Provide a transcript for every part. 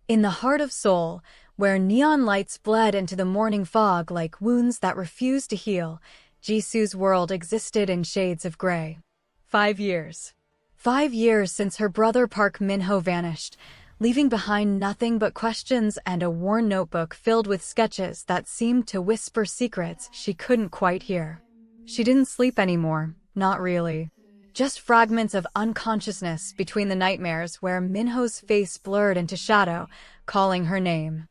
In the heart of Seoul, where neon lights bled into the morning fog like wounds that refused to heal, Ji-soo's world existed in shades of gray. 5 years. 5 years since her brother Park Min-ho vanished, leaving behind nothing but questions and a worn notebook filled with sketches that seemed to whisper secrets she couldn't quite hear. She didn't sleep anymore, not really. Just fragments of unconsciousness between the nightmares where Min-ho's face blurred into shadow, calling her name.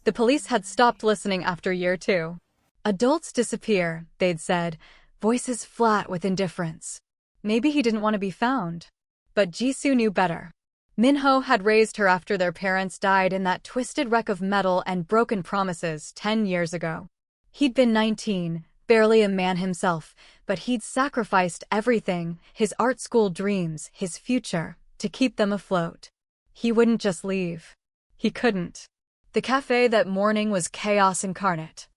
The police had stopped listening after year 2. Adults disappear, they'd said, voices flat with indifference. Maybe he didn't want to be found. But Ji-soo knew better. Min-ho had raised her after their parents died in that twisted wreck of metal and broken promises 10 years ago. He'd been 19, barely a man himself, but he'd sacrificed everything, his art school dreams, his future, to keep them afloat. He wouldn't just leave. He couldn't. The cafe that morning was chaos incarnate.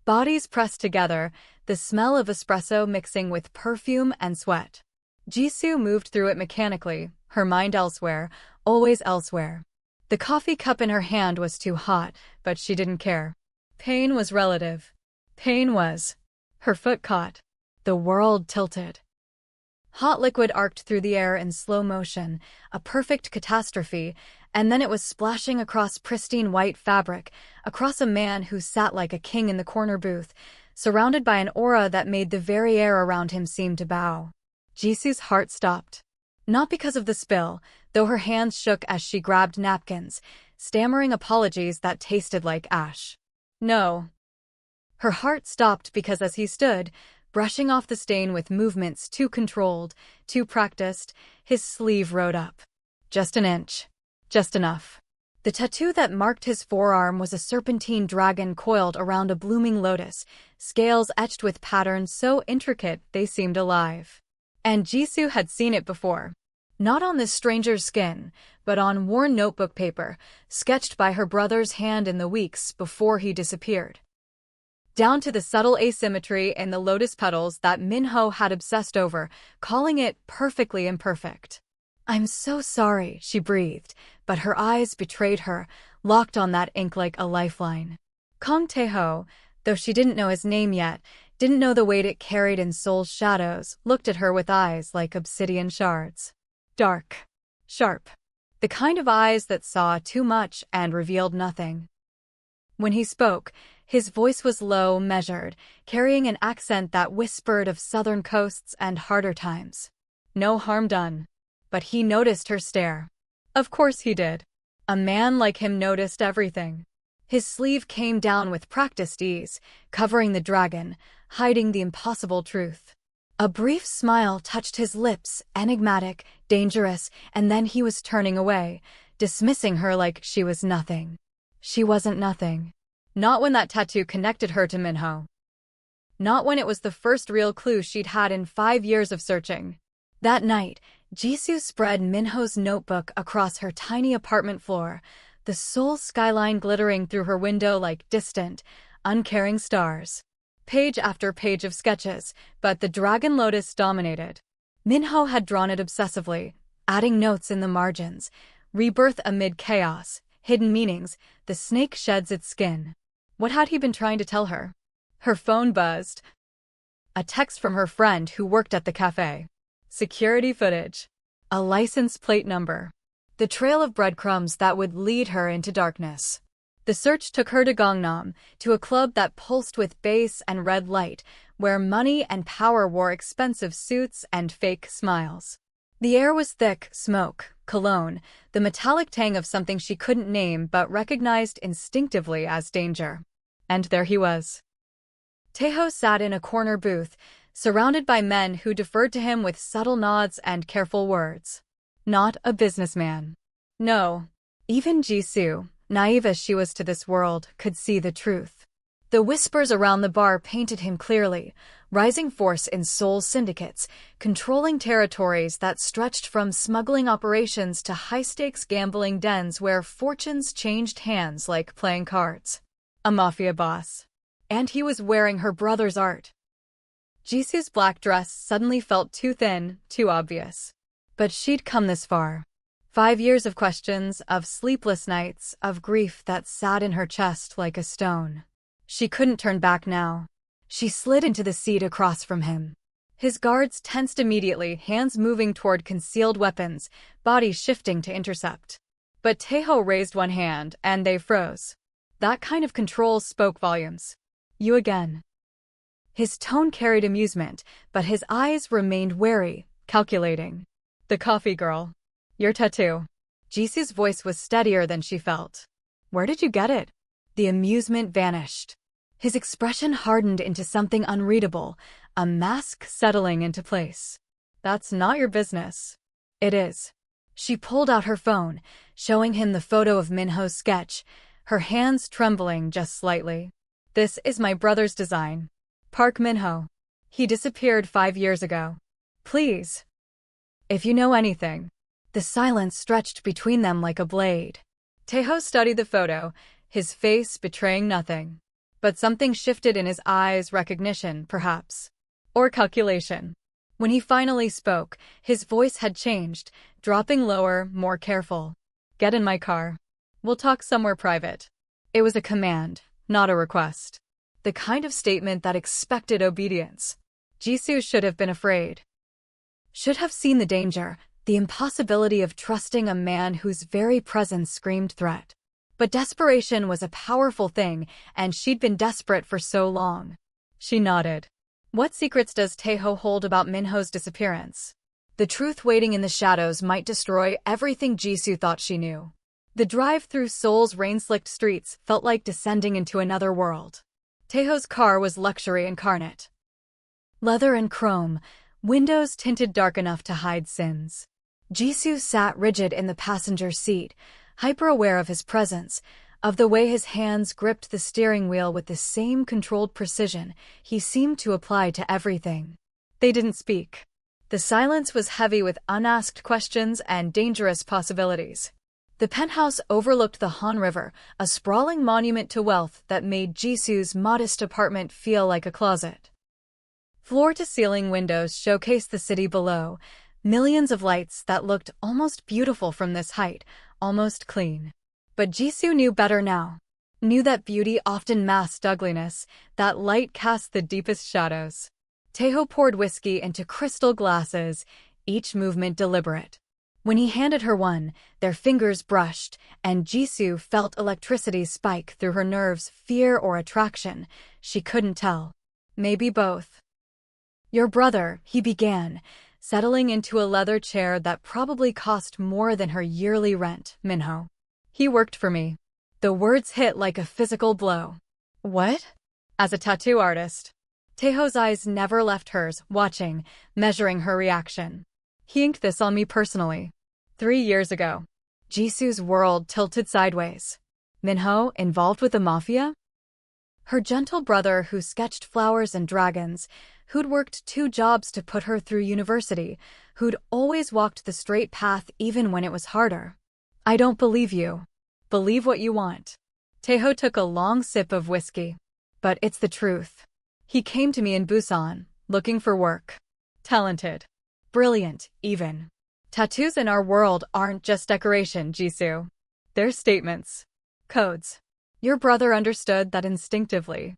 Bodies pressed together, the smell of espresso mixing with perfume and sweat. Ji-soo moved through it mechanically, her mind elsewhere, always elsewhere. The coffee cup in her hand was too hot, but she didn't care. Pain was relative. Pain was. Her foot caught. The world tilted. Hot liquid arced through the air in slow motion, a perfect catastrophe, and then it was splashing across pristine white fabric, across a man who sat like a king in the corner booth, surrounded by an aura that made the very air around him seem to bow. Ji-soo's heart stopped. Not because of the spill, though her hands shook as she grabbed napkins, stammering apologies that tasted like ash. No. Her heart stopped because as he stood, brushing off the stain with movements too controlled, too practiced, his sleeve rode up. Just an inch. Just enough. The tattoo that marked his forearm was a serpentine dragon coiled around a blooming lotus, scales etched with patterns so intricate they seemed alive. And Ji-soo had seen it before. Not on this stranger's skin, but on worn notebook paper, sketched by her brother's hand in the weeks before he disappeared. Down to the subtle asymmetry in the lotus petals that Min-ho had obsessed over, calling it perfectly imperfect. "I'm so sorry," she breathed, but her eyes betrayed her, locked on that ink like a lifeline. Kang Tae-ho, though she didn't know his name yet, didn't know the weight it carried in Seoul's shadows, looked at her with eyes like obsidian shards. Dark. Sharp. The kind of eyes that saw too much and revealed nothing. When he spoke, his voice was low, measured, carrying an accent that whispered of southern coasts and harder times. No harm done. But he noticed her stare. Of course he did. A man like him noticed everything. His sleeve came down with practiced ease, covering the dragon, hiding the impossible truth. A brief smile touched his lips, enigmatic, dangerous, and then he was turning away, dismissing her like she was nothing. She wasn't nothing. Not when that tattoo connected her to Min-ho. Not when it was the first real clue she'd had in 5 years of searching. That night, Ji-soo spread Min-ho's notebook across her tiny apartment floor, the Seoul skyline glittering through her window like distant, uncaring stars. Page after page of sketches, but the dragon lotus dominated. Min-ho had drawn it obsessively, adding notes in the margins. Rebirth amid chaos, hidden meanings, the snake sheds its skin. What had he been trying to tell her? Her phone buzzed. A text from her friend who worked at the cafe. Security footage. A license plate number. The trail of breadcrumbs that would lead her into darkness. The search took her to Gangnam, to a club that pulsed with bass and red light, where money and power wore expensive suits and fake smiles. The air was thick, smoke, cologne, the metallic tang of something she couldn't name but recognized instinctively as danger. And there he was. Tae-ho sat in a corner booth, surrounded by men who deferred to him with subtle nods and careful words. Not a businessman. No. Even Ji-soo, naive as she was to this world, could see the truth. The whispers around the bar painted him clearly, rising force in Seoul's syndicates, controlling territories that stretched from smuggling operations to high-stakes gambling dens where fortunes changed hands like playing cards. A mafia boss. And he was wearing her brother's art. Ji-soo's black dress suddenly felt too thin, too obvious. But she'd come this far. 5 years of questions, of sleepless nights, of grief that sat in her chest like a stone. She couldn't turn back now. She slid into the seat across from him. His guards tensed immediately, hands moving toward concealed weapons, bodies shifting to intercept. But Tae-ho raised one hand, and they froze. That kind of control spoke volumes. You again. His tone carried amusement, but his eyes remained wary, calculating. The coffee girl. Your tattoo. Ji-soo's voice was steadier than she felt. Where did you get it? The amusement vanished. His expression hardened into something unreadable, a mask settling into place. That's not your business. It is. She pulled out her phone, showing him the photo of Minho's sketch, her hands trembling just slightly. This is my brother's design. Park Minho. He disappeared 5 years ago. Please. If you know anything. The silence stretched between them like a blade. Tae-ho studied the photo, his face betraying nothing. But something shifted in his eyes, recognition, perhaps. Or calculation. When he finally spoke, his voice had changed, dropping lower, more careful. Get in my car. We'll talk somewhere private. It was a command, not a request. The kind of statement that expected obedience. Ji-soo should have been afraid. Should have seen the danger, the impossibility of trusting a man whose very presence screamed threat. But desperation was a powerful thing, and she'd been desperate for so long. She nodded. What secrets does Tae-ho hold about Minho's disappearance? The truth waiting in the shadows might destroy everything Ji-soo thought she knew. The drive through Seoul's rain-slicked streets felt like descending into another world. Tae-ho's car was luxury incarnate. Leather and chrome, windows tinted dark enough to hide sins. Ji-soo sat rigid in the passenger seat, hyper-aware of his presence, of the way his hands gripped the steering wheel with the same controlled precision he seemed to apply to everything. They didn't speak. The silence was heavy with unasked questions and dangerous possibilities. The penthouse overlooked the Han River, a sprawling monument to wealth that made Ji-soo's modest apartment feel like a closet. Floor-to-ceiling windows showcased the city below, millions of lights that looked almost beautiful from this height, almost clean. But Ji-soo knew better now. Knew that beauty often masked ugliness, that light cast the deepest shadows. Tae-ho poured whiskey into crystal glasses, each movement deliberate. When he handed her one, their fingers brushed, and Ji-soo felt electricity spike through her nerves, fear or attraction. She couldn't tell. Maybe both. Your brother, he began, settling into a leather chair that probably cost more than her yearly rent, Minho. He worked for me. The words hit like a physical blow. What? As a tattoo artist. Tae-ho's eyes never left hers, watching, measuring her reaction. He inked this on me personally. 3 years ago. Ji-soo's world tilted sideways. Minho, involved with the Mafia? Her gentle brother who sketched flowers and dragons, who'd worked 2 jobs to put her through university, who'd always walked the straight path even when it was harder. I don't believe you. Believe what you want. Tae-ho took a long sip of whiskey. But it's the truth. He came to me in Busan, looking for work. Talented. Brilliant, even. Tattoos in our world aren't just decoration, Ji-soo. They're statements. Codes. Your brother understood that instinctively.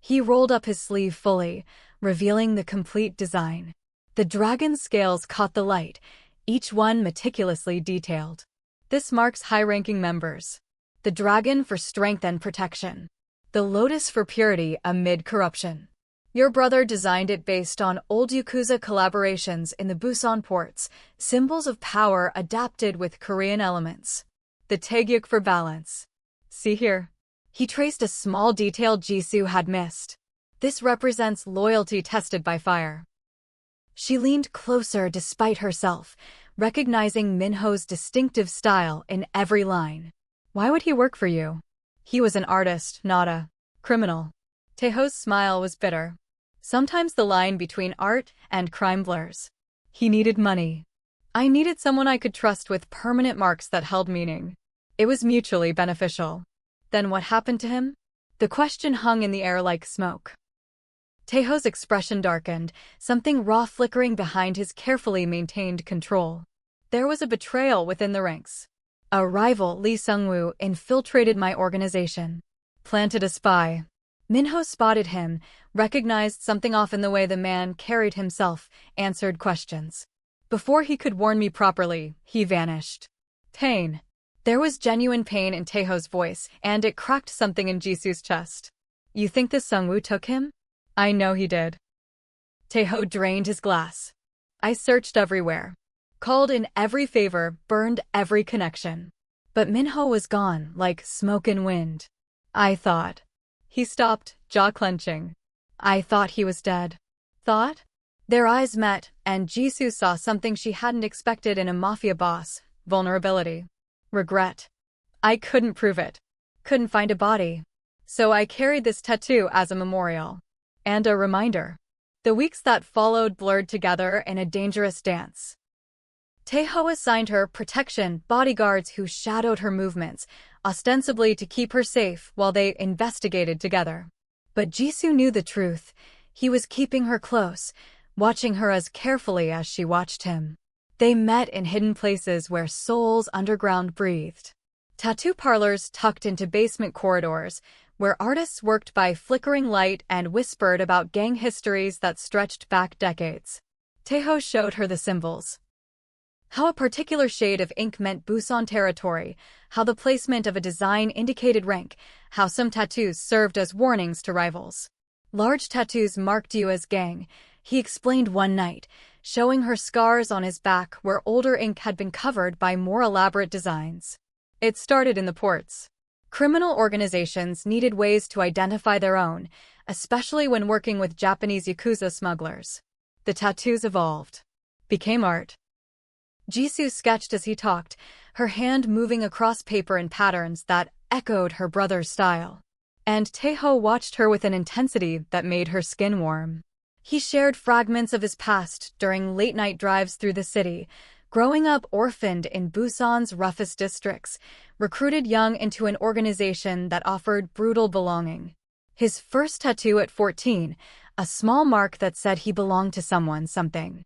He rolled up his sleeve fully, revealing the complete design. The dragon's scales caught the light, each one meticulously detailed. This marks high-ranking members. The dragon for strength and protection. The lotus for purity amid corruption. Your brother designed it based on old Yakuza collaborations in the Busan ports, symbols of power adapted with Korean elements. The taegyuk for balance. See here. He traced a small detail Ji-soo had missed. This represents loyalty tested by fire. She leaned closer despite herself, recognizing Minho's distinctive style in every line. Why would he work for you? He was an artist, not a criminal. Tae-ho's smile was bitter. Sometimes the line between art and crime blurs. He needed money. I needed someone I could trust with permanent marks that held meaning. It was mutually beneficial. Then what happened to him? The question hung in the air like smoke. Tae-ho's expression darkened, something raw flickering behind his carefully maintained control. There was a betrayal within the ranks. A rival, Lee Sung-woo, infiltrated my organization. Planted a spy. Minho spotted him, recognized something off in the way the man carried himself, answered questions. Before he could warn me properly, he vanished. Pain. There was genuine pain in Tae-ho's voice, and it cracked something in Ji-soo's chest. You think this Sung-woo took him? I know he did. Tae-ho drained his glass. I searched everywhere. Called in every favor, burned every connection. But Minho was gone, like smoke in wind. I thought. He stopped, jaw clenching. I thought he was dead. Thought? Their eyes met, and Ji-soo saw something she hadn't expected in a mafia boss: vulnerability. Regret. I couldn't prove it. Couldn't find a body. So I carried this tattoo as a memorial. And a reminder. The weeks that followed blurred together in a dangerous dance. Tae-ho assigned her protection bodyguards who shadowed her movements, ostensibly to keep her safe while they investigated together. But Ji-soo knew the truth. He was keeping her close, watching her as carefully as she watched him. They met in hidden places where Seoul's underground breathed. Tattoo parlors tucked into basement corridors, where artists worked by flickering light and whispered about gang histories that stretched back decades. Tae-ho showed her the symbols. How a particular shade of ink meant Busan territory, how the placement of a design indicated rank, how some tattoos served as warnings to rivals. Large tattoos marked you as gang, he explained one night, showing her scars on his back where older ink had been covered by more elaborate designs. It started in the ports. Criminal organizations needed ways to identify their own, especially when working with Japanese Yakuza smugglers. The tattoos evolved. Became art. Ji-soo sketched as he talked, her hand moving across paper in patterns that echoed her brother's style. And Tae-ho watched her with an intensity that made her skin warm. He shared fragments of his past during late-night drives through the city, growing up orphaned in Busan's roughest districts, recruited young into an organization that offered brutal belonging. His first tattoo at 14, a small mark that said he belonged to someone, something.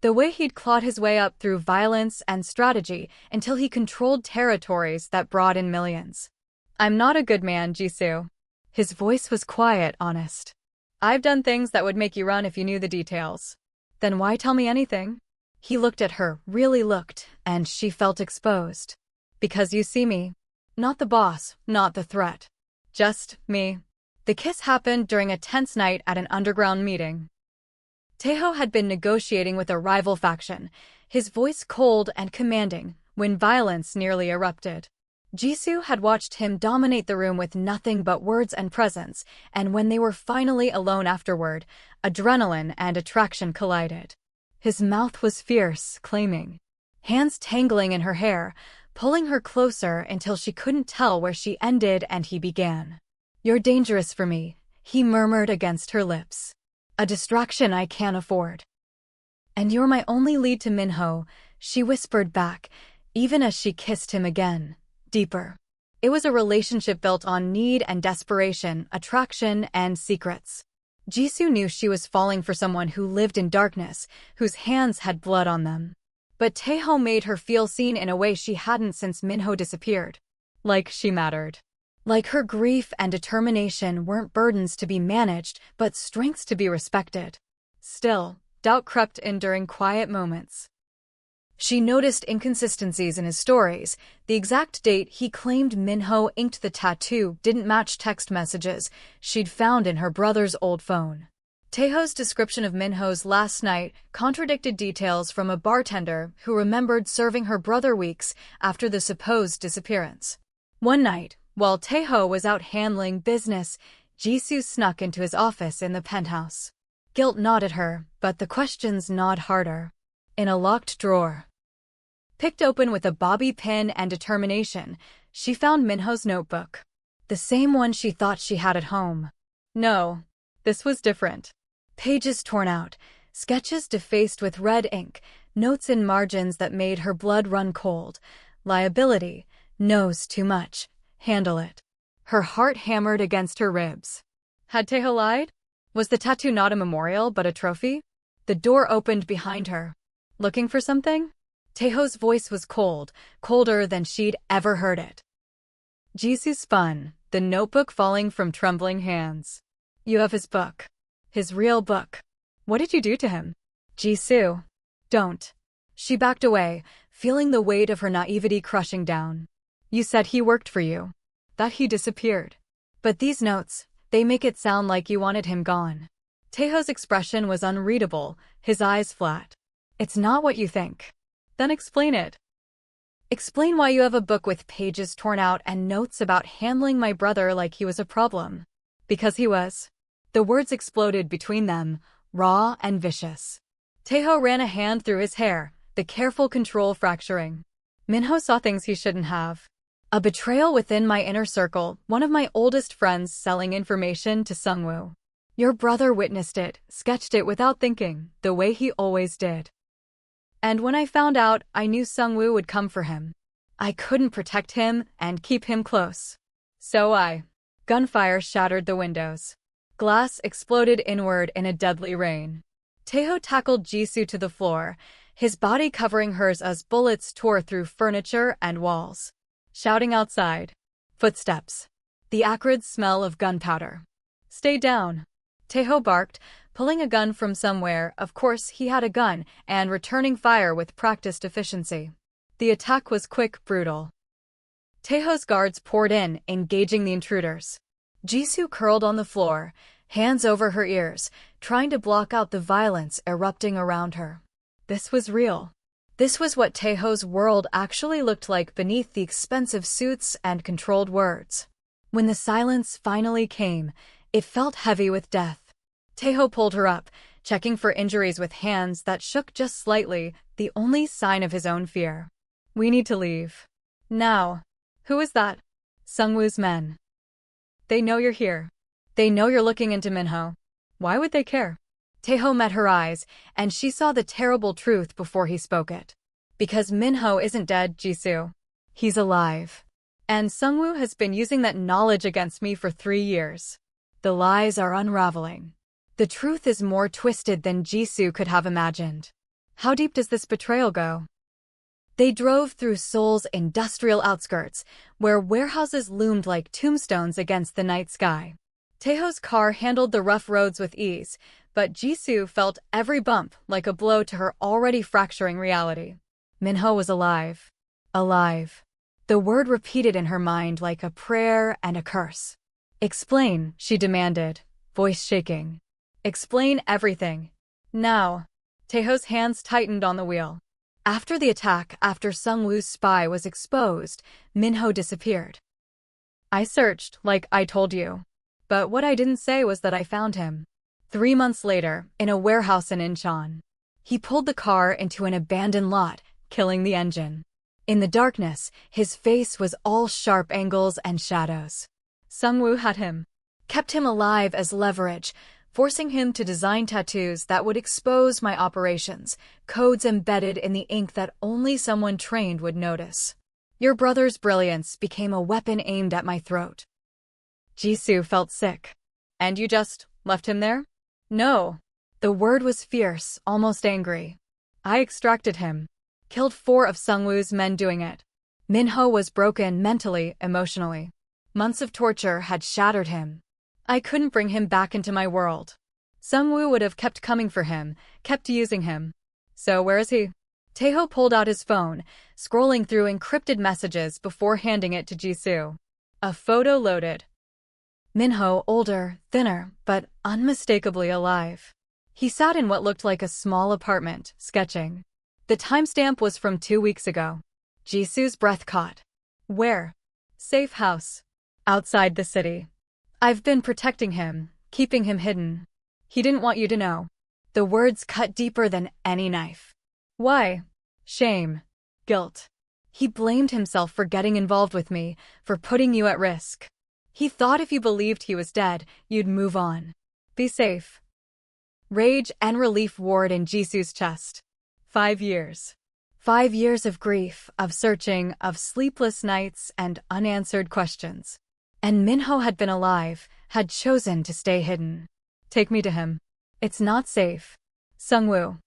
The way he'd clawed his way up through violence and strategy until he controlled territories that brought in millions. I'm not a good man, Ji-soo. His voice was quiet, honest. I've done things that would make you run if you knew the details. Then why tell me anything? He looked at her, really looked, and she felt exposed. Because you see me. Not the boss, not the threat. Just me. The kiss happened during a tense night at an underground meeting. Tae-ho had been negotiating with a rival faction, his voice cold and commanding, when violence nearly erupted. Ji-soo had watched him dominate the room with nothing but words and presence, and when they were finally alone afterward, adrenaline and attraction collided. His mouth was fierce, claiming. Hands tangling in her hair, pulling her closer until she couldn't tell where she ended and he began. You're dangerous for me, he murmured against her lips. A distraction I can't afford. And you're my only lead to Minho, she whispered back, even as she kissed him again, deeper. It was a relationship built on need and desperation, attraction and secrets. Ji-soo knew she was falling for someone who lived in darkness, whose hands had blood on them. But Tae-ho made her feel seen in a way she hadn't since Minho disappeared. Like she mattered. Like her grief and determination weren't burdens to be managed, but strengths to be respected. Still, doubt crept in during quiet moments. She noticed inconsistencies in his stories. The exact date he claimed Minho inked the tattoo didn't match text messages she'd found in her brother's old phone. Tae-ho's description of Minho's last night contradicted details from a bartender who remembered serving her brother weeks after the supposed disappearance. One night, while Tae-ho was out handling business, Ji-soo snuck into his office in the penthouse. Guilt gnawed at her, but the questions gnawed harder. In a locked drawer, picked open with a bobby pin and determination, she found Minho's notebook. The same one she thought she had at home. No, this was different. Pages torn out, sketches defaced with red ink, notes in margins that made her blood run cold. Liability, knows too much. Handle it. Her heart hammered against her ribs. Had Tae-ho lied? Was the tattoo not a memorial but a trophy? The door opened behind her. Looking for something? Tae-ho's voice was cold, colder than she'd ever heard it. Ji-soo spun, the notebook falling from trembling hands. You have his book. His real book. What did you do to him? Ji-soo. Don't. She backed away, feeling the weight of her naivety crushing down. You said he worked for you. That he disappeared. But these notes, they make it sound like you wanted him gone. Tae-ho's expression was unreadable, his eyes flat. It's not what you think. Then explain it. Explain why you have a book with pages torn out and notes about handling my brother like he was a problem. Because he was. The words exploded between them, raw and vicious. Tae-ho ran a hand through his hair, the careful control fracturing. Minho saw things he shouldn't have. A betrayal within my inner circle, one of my oldest friends selling information to Sungwoo. Your brother witnessed it, sketched it without thinking, the way he always did. And when I found out, I knew Sungwoo would come for him. I couldn't protect him and keep him close. Gunfire shattered the windows. Glass exploded inward in a deadly rain. Tae-ho tackled Ji-soo to the floor, his body covering hers as bullets tore through furniture and walls. Shouting outside. Footsteps. The acrid smell of gunpowder. Stay down. Tae-ho barked, pulling a gun from somewhere. Of course, he had a gun, and returning fire with practiced efficiency. The attack was quick, brutal. Tae-ho's guards poured in, engaging the intruders. Ji-soo curled on the floor, hands over her ears, trying to block out the violence erupting around her. This was real. This was what Tae-ho's world actually looked like beneath the expensive suits and controlled words. When the silence finally came, it felt heavy with death. Tae-ho pulled her up, checking for injuries with hands that shook just slightly, the only sign of his own fear. We need to leave. Now. Who is that? Sungwoo's men. They know you're here. They know you're looking into Minho. Why would they care? Tae-ho met her eyes, and she saw the terrible truth before he spoke it. Because Minho isn't dead, Ji-soo. He's alive. And Sungwoo has been using that knowledge against me for 3 years. The lies are unraveling. The truth is more twisted than Ji-soo could have imagined. How deep does this betrayal go? They drove through Seoul's industrial outskirts, where warehouses loomed like tombstones against the night sky. Tae-ho's car handled the rough roads with ease, but Ji-soo felt every bump like a blow to her already fracturing reality. Minho was alive. Alive. The word repeated in her mind like a prayer and a curse. Explain, she demanded, voice shaking. Explain everything. Now. Tae-ho's hands tightened on the wheel. After the attack, after Sungwoo's spy was exposed, Minho disappeared. I searched, like I told you. But what I didn't say was that I found him. 3 months later, in a warehouse in Incheon. He pulled the car into an abandoned lot, killing the engine. In the darkness, his face was all sharp angles and shadows. Sungwoo had him. Kept him alive as leverage, forcing him to design tattoos that would expose my operations, codes embedded in the ink that only someone trained would notice. Your brother's brilliance became a weapon aimed at my throat. Ji-soo felt sick. And you just left him there? No. The word was fierce, almost angry. I extracted him. Killed 4 of Sungwoo's men doing it. Minho was broken mentally, emotionally. Months of torture had shattered him. I couldn't bring him back into my world. Sungwoo would have kept coming for him, kept using him. So where is he? Tae-ho pulled out his phone, scrolling through encrypted messages before handing it to Ji-soo. A photo loaded. Minho, older, thinner, but unmistakably alive. He sat in what looked like a small apartment, sketching. The timestamp was from 2 weeks ago. Ji-soo's breath caught. Where? Safe house. Outside the city. I've been protecting him, keeping him hidden. He didn't want you to know. The words cut deeper than any knife. Why? Shame. Guilt. He blamed himself for getting involved with me, for putting you at risk. He thought if you believed he was dead, you'd move on. Be safe. Rage and relief warred in Ji-soo's chest. 5 years. 5 years of grief, of searching, of sleepless nights and unanswered questions. And Minho had been alive, had chosen to stay hidden. Take me to him. It's not safe. Sungwoo.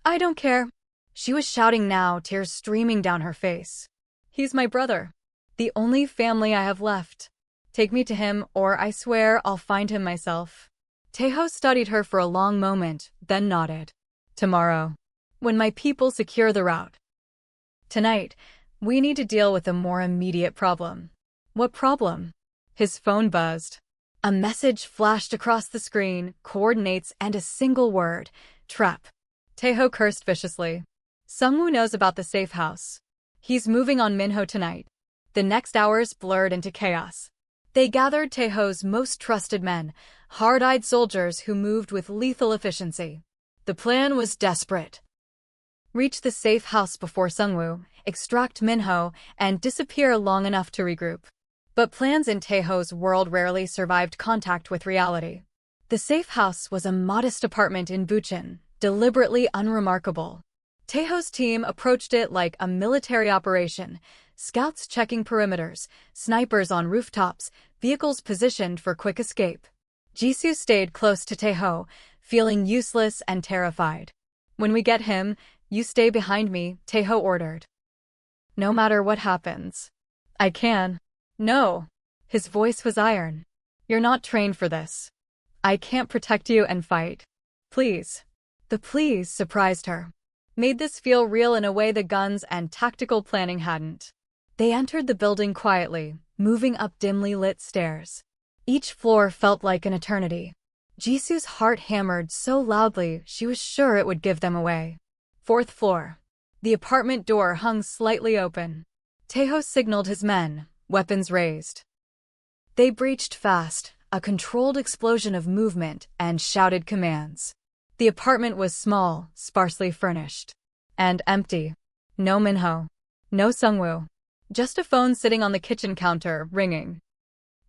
I don't care. She was shouting now, tears streaming down her face. He's my brother. The only family I have left. Take me to him, or I swear I'll find him myself. Tae-ho studied her for a long moment, then nodded. Tomorrow. When my people secure the route. Tonight, we need to deal with a more immediate problem. What problem? His phone buzzed. A message flashed across the screen, coordinates and a single word. Trap. Tae-ho cursed viciously. Sungwoo knows about the safe house. He's moving on Minho tonight. The next hours blurred into chaos. They gathered Tae-ho's most trusted men, hard-eyed soldiers who moved with lethal efficiency. The plan was desperate. Reach the safe house before Sungwoo, extract Minho, and disappear long enough to regroup. But plans in Tae-ho's world rarely survived contact with reality. The safe house was a modest apartment in Bucheon, deliberately unremarkable. Tae-ho's team approached it like a military operation, scouts checking perimeters, snipers on rooftops, vehicles positioned for quick escape. Ji-soo stayed close to Tae-ho, feeling useless and terrified. When we get him, you stay behind me, Tae-ho ordered. No matter what happens. I can. No. His voice was iron. You're not trained for this. I can't protect you and fight. Please. The please surprised her. Made this feel real in a way the guns and tactical planning hadn't. They entered the building quietly, moving up dimly lit stairs. Each floor felt like an eternity. Ji-soo's heart hammered so loudly she was sure it would give them away. 4th floor. The apartment door hung slightly open. Tae-ho signaled his men, weapons raised. They breached fast, a controlled explosion of movement, and shouted commands. The apartment was small, sparsely furnished. And empty. No Minho. No Sungwoo. Just a phone sitting on the kitchen counter, ringing.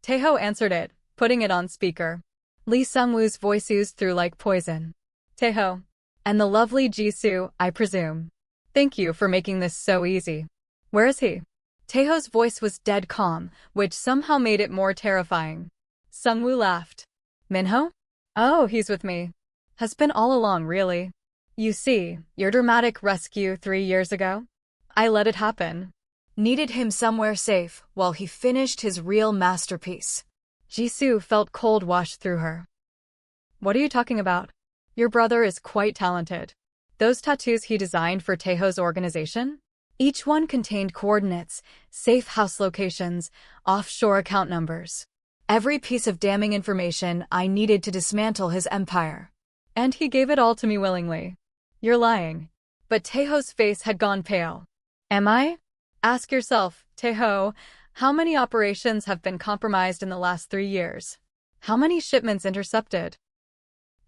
Tae-ho answered it, putting it on speaker. Lee Sungwoo's voice oozed through like poison. Tae-ho. And the lovely Ji-soo, I presume. Thank you for making this so easy. Where is he? Tae-ho's voice was dead calm, which somehow made it more terrifying. Sungwoo laughed. Minho? Oh, he's with me. Has been all along, really. You see, your dramatic rescue 3 years ago? I let it happen. Needed him somewhere safe while he finished his real masterpiece. Ji-soo felt cold wash through her. What are you talking about? Your brother is quite talented. Those tattoos he designed for Tae-ho's organization? Each one contained coordinates, safe house locations, offshore account numbers. Every piece of damning information I needed to dismantle his empire. And he gave it all to me willingly. You're lying. But Tae-ho's face had gone pale. Am I? Ask yourself, Tae-ho, how many operations have been compromised in the last 3 years? How many shipments intercepted?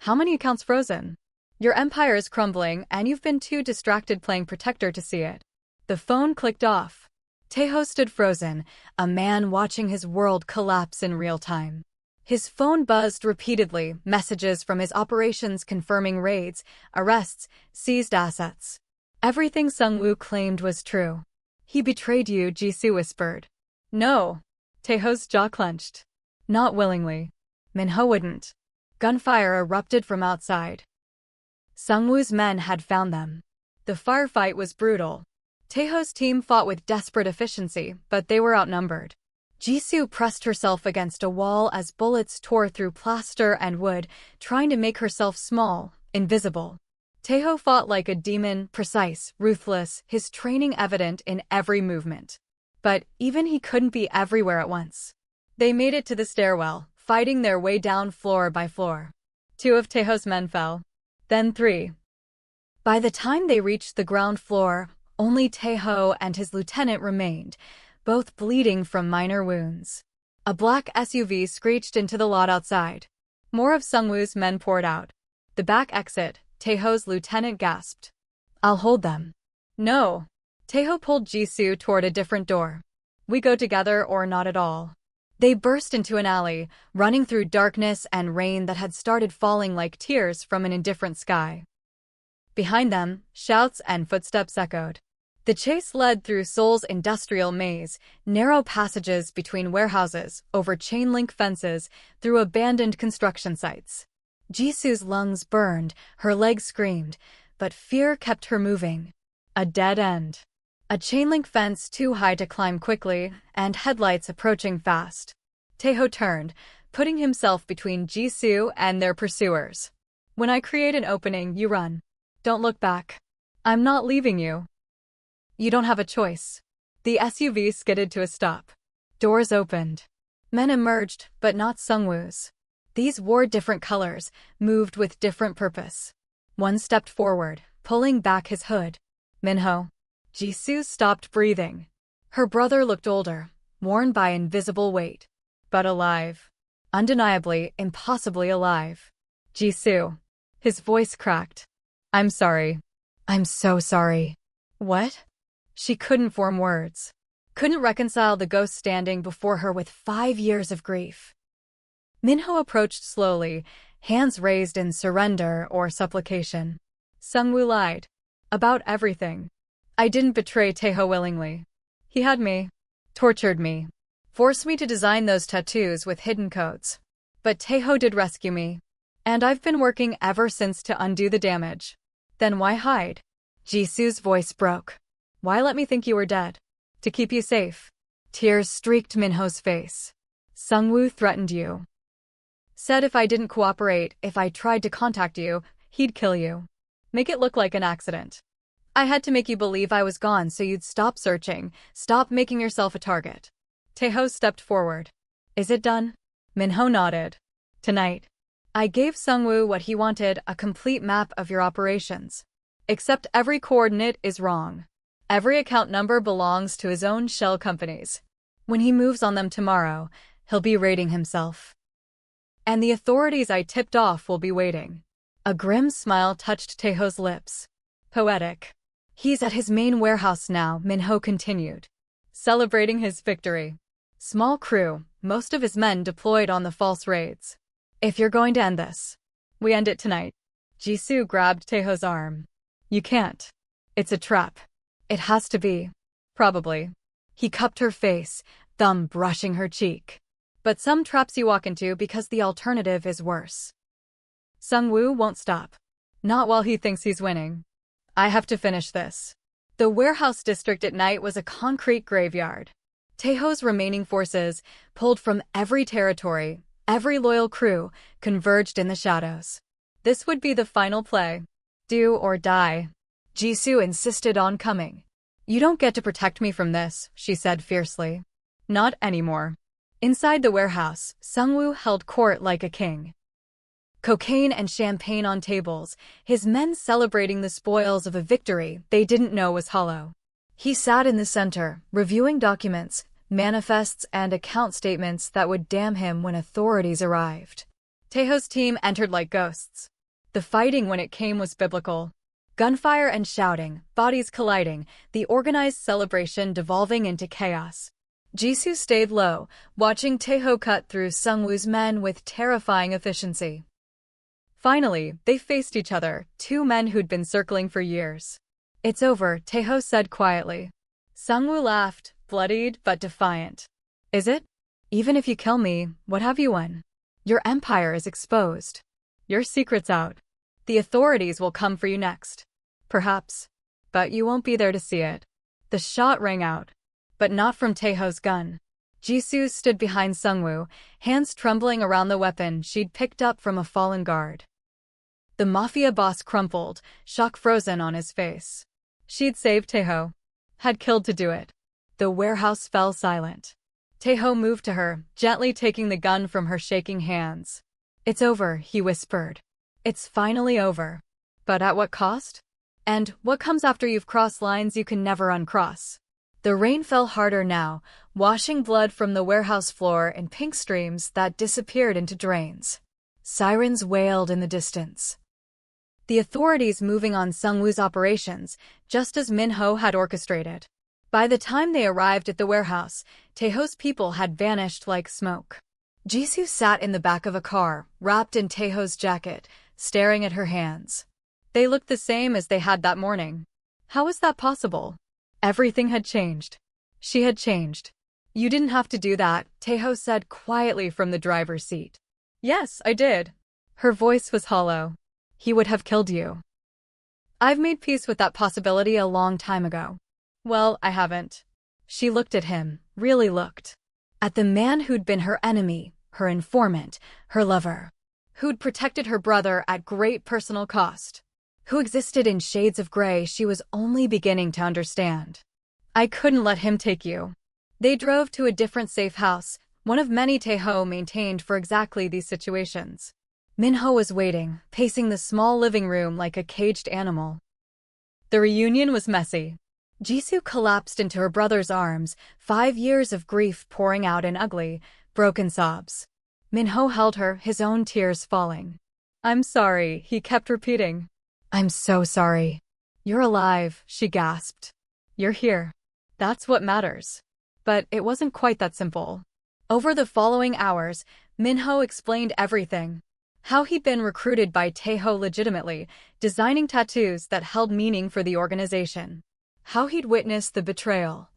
How many accounts frozen? Your empire is crumbling, and you've been too distracted playing protector to see it. The phone clicked off. Tae-ho stood frozen, a man watching his world collapse in real time. His phone buzzed repeatedly, messages from his operations confirming raids, arrests, seized assets. Everything Sungwoo claimed was true. He betrayed you, Ji-soo whispered. No. Tae-ho's jaw clenched. Not willingly. Minho wouldn't. Gunfire erupted from outside. Sungwoo's men had found them. The firefight was brutal. Tae-ho's team fought with desperate efficiency, but they were outnumbered. Ji-soo pressed herself against a wall as bullets tore through plaster and wood, trying to make herself small, invisible. Tae-ho fought like a demon, precise, ruthless, his training evident in every movement. But even he couldn't be everywhere at once. They made it to the stairwell, fighting their way down floor by floor. 2 of Tae-ho's men fell. Then 3. By the time they reached the ground floor, only Tae-ho and his lieutenant remained, both bleeding from minor wounds. A black SUV screeched into the lot outside. More of Sungwoo's men poured out. The back exit, Tae-ho's lieutenant gasped. I'll hold them. No. Tae-ho pulled Ji-soo toward a different door. We go together or not at all. They burst into an alley, running through darkness and rain that had started falling like tears from an indifferent sky. Behind them, shouts and footsteps echoed. The chase led through Seoul's industrial maze, narrow passages between warehouses, over chain-link fences, through abandoned construction sites. Ji-soo's lungs burned, her legs screamed, but fear kept her moving. A dead end. A chain-link fence too high to climb quickly, and headlights approaching fast. Tae-ho turned, putting himself between Ji-soo and their pursuers. When I create an opening, you run. Don't look back. I'm not leaving you. You don't have a choice. The SUV skidded to a stop. Doors opened. Men emerged, but not Sungwoo's. These wore different colors, moved with different purpose. One stepped forward, pulling back his hood. Minho. Ji-soo stopped breathing. Her brother looked older, worn by invisible weight. But alive. Undeniably, impossibly alive. Ji-soo. His voice cracked. I'm sorry. I'm so sorry. What? She couldn't form words. Couldn't reconcile the ghost standing before her with 5 years of grief. Minho approached slowly, hands raised in surrender or supplication. Sungwoo lied. About everything. I didn't betray Tae-ho willingly. He had me. Tortured me. Forced me to design those tattoos with hidden codes. But Tae-ho did rescue me. And I've been working ever since to undo the damage. Then why hide? Ji-soo's voice broke. Why let me think you were dead? To keep you safe. Tears streaked Minho's face. Sungwoo threatened you. Said if I didn't cooperate, if I tried to contact you, he'd kill you. Make it look like an accident. I had to make you believe I was gone so you'd stop searching, stop making yourself a target. Tae-ho stepped forward. Is it done? Minho nodded. Tonight. I gave Sungwoo what he wanted, a complete map of your operations. Except every coordinate is wrong. Every account number belongs to his own shell companies. When he moves on them tomorrow, he'll be raiding himself. And the authorities I tipped off will be waiting. A grim smile touched Tae-ho's lips. Poetic. He's at his main warehouse now, Minho continued. Celebrating his victory. Small crew, most of his men deployed on the false raids. If you're going to end this, we end it tonight. Ji-soo grabbed Tae-ho's arm. You can't. It's a trap. It has to be. Probably. He cupped her face, thumb brushing her cheek. But some traps you walk into because the alternative is worse. Sungwoo won't stop. Not while he thinks he's winning. I have to finish this. The warehouse district at night was a concrete graveyard. Tae-ho's remaining forces, pulled from every territory, every loyal crew, converged in the shadows. This would be the final play. Do or die. Ji-soo insisted on coming. You don't get to protect me from this, she said fiercely. Not anymore. Inside the warehouse, Sungwoo held court like a king. Cocaine and champagne on tables, his men celebrating the spoils of a victory they didn't know was hollow. He sat in the center, reviewing documents, manifests, and account statements that would damn him when authorities arrived. Tae-ho's team entered like ghosts. The fighting when it came was biblical. Gunfire and shouting, bodies colliding, the organized celebration devolving into chaos. Ji-soo stayed low, watching Tae-ho cut through Sungwoo's men with terrifying efficiency. Finally, they faced each other, two men who'd been circling for years. It's over, Tae-ho said quietly. Sungwoo laughed, bloodied but defiant. Is it? Even if you kill me, what have you won? Your empire is exposed. Your secret's out. The authorities will come for you next. Perhaps. But you won't be there to see it. The shot rang out. But not from Tae-ho's gun. Ji-soo stood behind Sungwoo, hands trembling around the weapon she'd picked up from a fallen guard. The Mafia boss crumpled, shock frozen on his face. She'd saved Tae-ho. Had killed to do it. The warehouse fell silent. Tae-ho moved to her, gently taking the gun from her shaking hands. It's over, he whispered. It's finally over. But at what cost? And what comes after you've crossed lines you can never uncross? The rain fell harder now, washing blood from the warehouse floor in pink streams that disappeared into drains. Sirens wailed in the distance. The authorities moving on Sungwoo's operations, just as Minho had orchestrated. By the time they arrived at the warehouse, Tae-ho's people had vanished like smoke. Ji-soo sat in the back of a car, wrapped in Tae-ho's jacket, staring at her hands. They looked the same as they had that morning. How was that possible? Everything had changed. She had changed. You didn't have to do that, Tae-ho said quietly from the driver's seat. Yes, I did. Her voice was hollow. He would have killed you. I've made peace with that possibility a long time ago. Well, I haven't. She looked at him, really looked. At the man who'd been her enemy, her informant, her lover. Who'd protected her brother at great personal cost. Who existed in shades of gray she was only beginning to understand. I couldn't let him take you. They drove to a different safe house, one of many Tae-ho maintained for exactly these situations. Min-ho was waiting, pacing the small living room like a caged animal. The reunion was messy. Ji-soo collapsed into her brother's arms, 5 years of grief pouring out in ugly, broken sobs. Min-ho held her, his own tears falling. I'm sorry, he kept repeating. I'm so sorry. You're alive, she gasped. You're here. That's what matters. But it wasn't quite that simple. Over the following hours, Min-ho explained everything. How he'd been recruited by Tae-ho legitimately, designing tattoos that held meaning for the organization. How he'd witnessed the betrayal.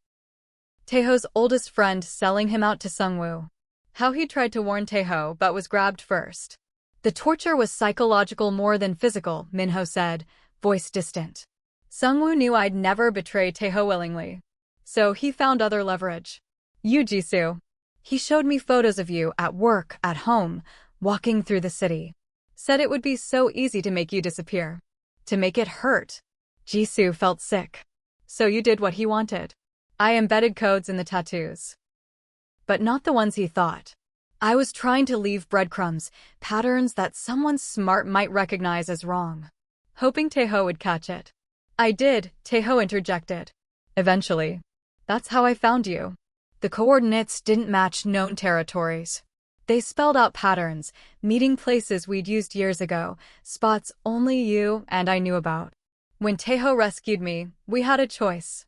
Tae-ho's oldest friend selling him out to Sung-woo. How he tried to warn Tae-ho but was grabbed first. The torture was psychological more than physical, Min-ho said, voice distant. Sung-woo knew I'd never betray Tae-ho willingly. So he found other leverage. You, Ji-soo. He showed me photos of you at work, at home, walking through the city. Said it would be so easy to make you disappear. To make it hurt. Ji-soo felt sick. So you did what he wanted. I embedded codes in the tattoos. But not the ones he thought. I was trying to leave breadcrumbs, patterns that someone smart might recognize as wrong. Hoping Tae-ho would catch it. I did, Tae-ho interjected. Eventually. That's how I found you. The coordinates didn't match known territories. They spelled out patterns, meeting places we'd used years ago, spots only you and I knew about. When Tae-ho rescued me, we had a choice.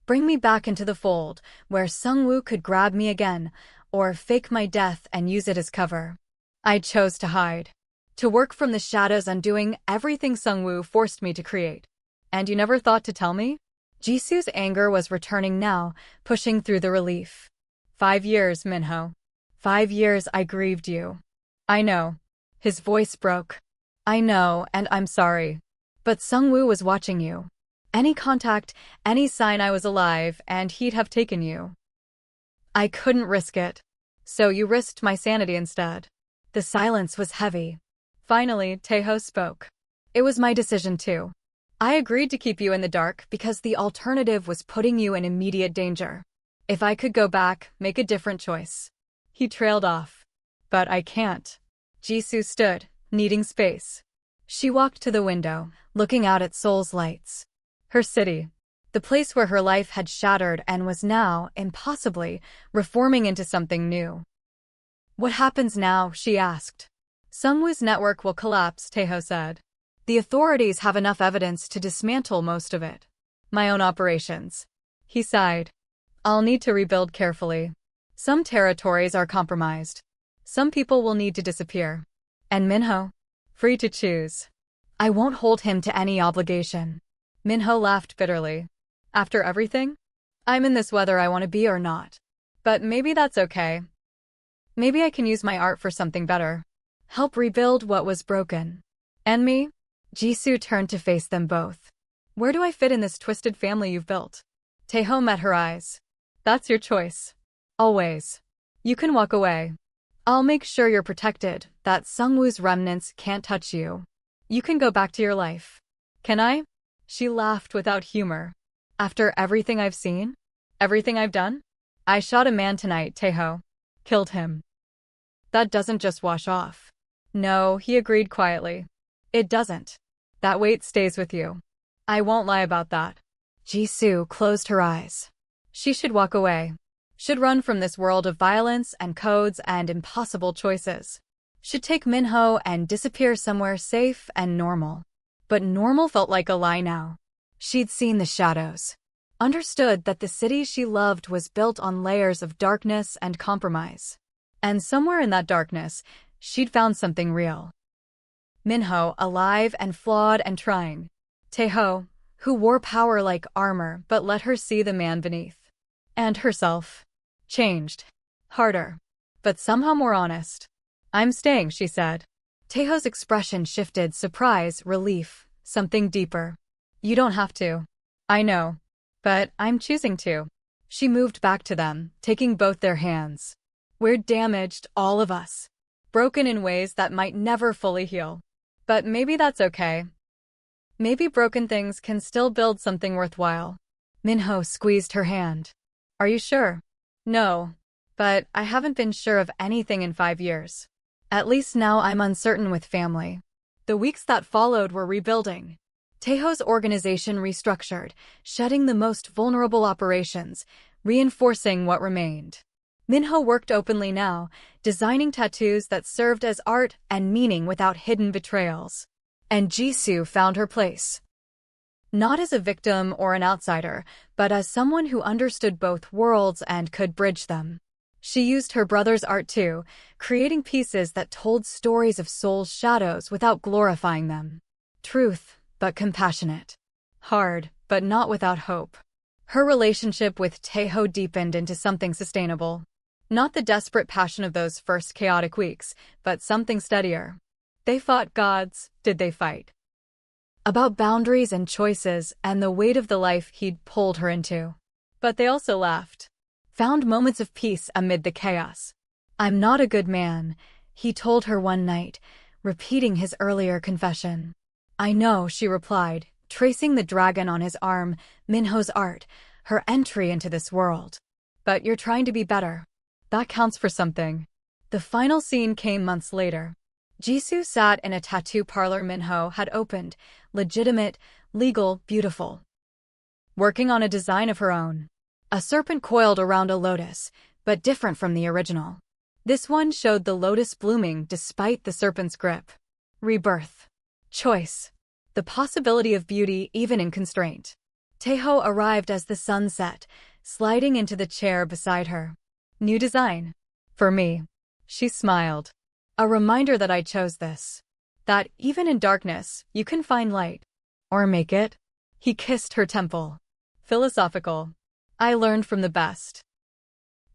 Bring me back into the fold, where Sung-woo could grab me again, or fake my death and use it as cover. I chose to hide. To work from the shadows undoing everything Sung-woo forced me to create. And you never thought to tell me? Ji-soo's anger was returning now, pushing through the relief. 5 years, Min-ho. 5 years I grieved you. I know. His voice broke. I know, and I'm sorry. But Sung-woo was watching you. Any contact, any sign I was alive, and he'd have taken you. I couldn't risk it. So you risked my sanity instead. The silence was heavy. Finally, Tae-ho spoke. It was my decision too. I agreed to keep you in the dark because the alternative was putting you in immediate danger. If I could go back, make a different choice. He trailed off. But I can't. Ji-soo stood, needing space. She walked to the window, looking out at Seoul's lights. Her city. The place where her life had shattered and was now, impossibly, reforming into something new. What happens now? She asked. Sung-woo's network will collapse, Tae-ho said. The authorities have enough evidence to dismantle most of it. My own operations. He sighed. I'll need to rebuild carefully. Some territories are compromised. Some people will need to disappear. And Min-ho? Free to choose. I won't hold him to any obligation. Min-ho laughed bitterly. After everything? I'm in this whether I want to be or not. But maybe that's okay. Maybe I can use my art for something better. Help rebuild what was broken. And me? Ji-soo turned to face them both. Where do I fit in this twisted family you've built? Tae-ho met her eyes. That's your choice. Always. You can walk away. I'll make sure you're protected, that Sung-woo's remnants can't touch you. You can go back to your life. Can I? She laughed without humor. After everything I've seen? Everything I've done? I shot a man tonight, Tae-ho. Killed him. That doesn't just wash off. No, he agreed quietly. It doesn't. That weight stays with you. I won't lie about that. Ji-soo closed her eyes. She should walk away. Should run from this world of violence and codes and impossible choices. Should take Min-ho and disappear somewhere safe and normal. But normal felt like a lie now. She'd seen the shadows. Understood that the city she loved was built on layers of darkness and compromise. And somewhere in that darkness, she'd found something real. Min-ho, alive and flawed and trying. Tae-ho, who wore power like armor but let her see the man beneath. And herself. Changed. Harder. But somehow more honest. I'm staying, she said. Tae-ho's expression shifted, surprise, relief, something deeper. You don't have to. I know. But I'm choosing to. She moved back to them, taking both their hands. We're damaged, all of us. Broken in ways that might never fully heal. But maybe that's okay. Maybe broken things can still build something worthwhile. Minho squeezed her hand. Are you sure? No. But I haven't been sure of anything in 5 years. At least now I'm uncertain with family. The weeks that followed were rebuilding. Tae-ho's organization restructured, shedding the most vulnerable operations, reinforcing what remained. Minho worked openly now, designing tattoos that served as art and meaning without hidden betrayals. And Ji-soo found her place. Not as a victim or an outsider, but as someone who understood both worlds and could bridge them. She used her brother's art too, creating pieces that told stories of Seoul's shadows without glorifying them. Truth, but compassionate. Hard, but not without hope. Her relationship with Tae-ho deepened into something sustainable. Not the desperate passion of those first chaotic weeks, but something steadier. They fought gods, did they fight? About boundaries and choices and the weight of the life he'd pulled her into. But they also laughed. Found moments of peace amid the chaos. I'm not a good man, he told her one night, repeating his earlier confession. I know, she replied, tracing the dragon on his arm, Minho's art, her entry into this world. But you're trying to be better. That counts for something. The final scene came months later. Ji-soo sat in a tattoo parlor Minho had opened, legitimate, legal, beautiful. Working on a design of her own. A serpent coiled around a lotus, but different from the original. This one showed the lotus blooming despite the serpent's grip. Rebirth. Choice. The possibility of beauty even in constraint. Tae-ho arrived as the sun set, sliding into the chair beside her. New design. For me. She smiled. A reminder that I chose this. That even in darkness, you can find light. Or make it. He kissed her temple. Philosophical. I learned from the best.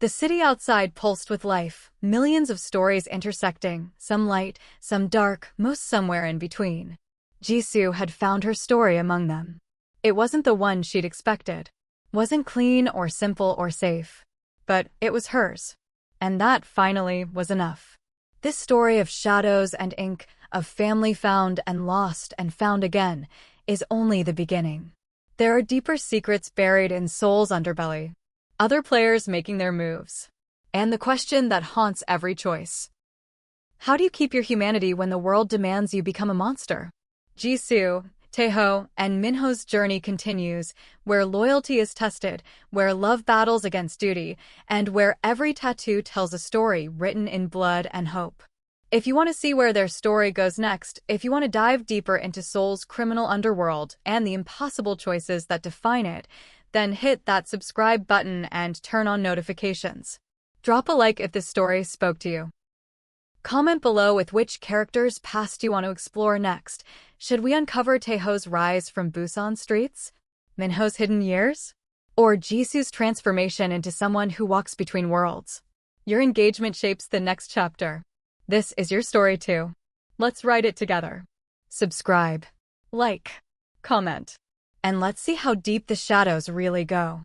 The city outside pulsed with life, millions of stories intersecting, some light, some dark, most somewhere in between. Ji-soo had found her story among them. It wasn't the one she'd expected. Wasn't clean or simple or safe. But it was hers. And that, finally, was enough. This story of shadows and ink, of family found and lost and found again, is only the beginning. There are deeper secrets buried in Seoul's underbelly. Other players making their moves. And the question that haunts every choice. How do you keep your humanity when the world demands you become a monster? Ji-soo, Tae-ho, and Minho's journey continues, where loyalty is tested, where love battles against duty, and where every tattoo tells a story written in blood and hope. If you want to see where their story goes next, if you want to dive deeper into Seoul's criminal underworld and the impossible choices that define it, then hit that subscribe button and turn on notifications. Drop a like if this story spoke to you. Comment below with which character's past you want to explore next. Should we uncover Tae-ho's rise from Busan streets? Minho's hidden years? Or Ji-soo's transformation into someone who walks between worlds? Your engagement shapes the next chapter. This is your story too. Let's write it together. Subscribe, like, comment, and let's see how deep the shadows really go.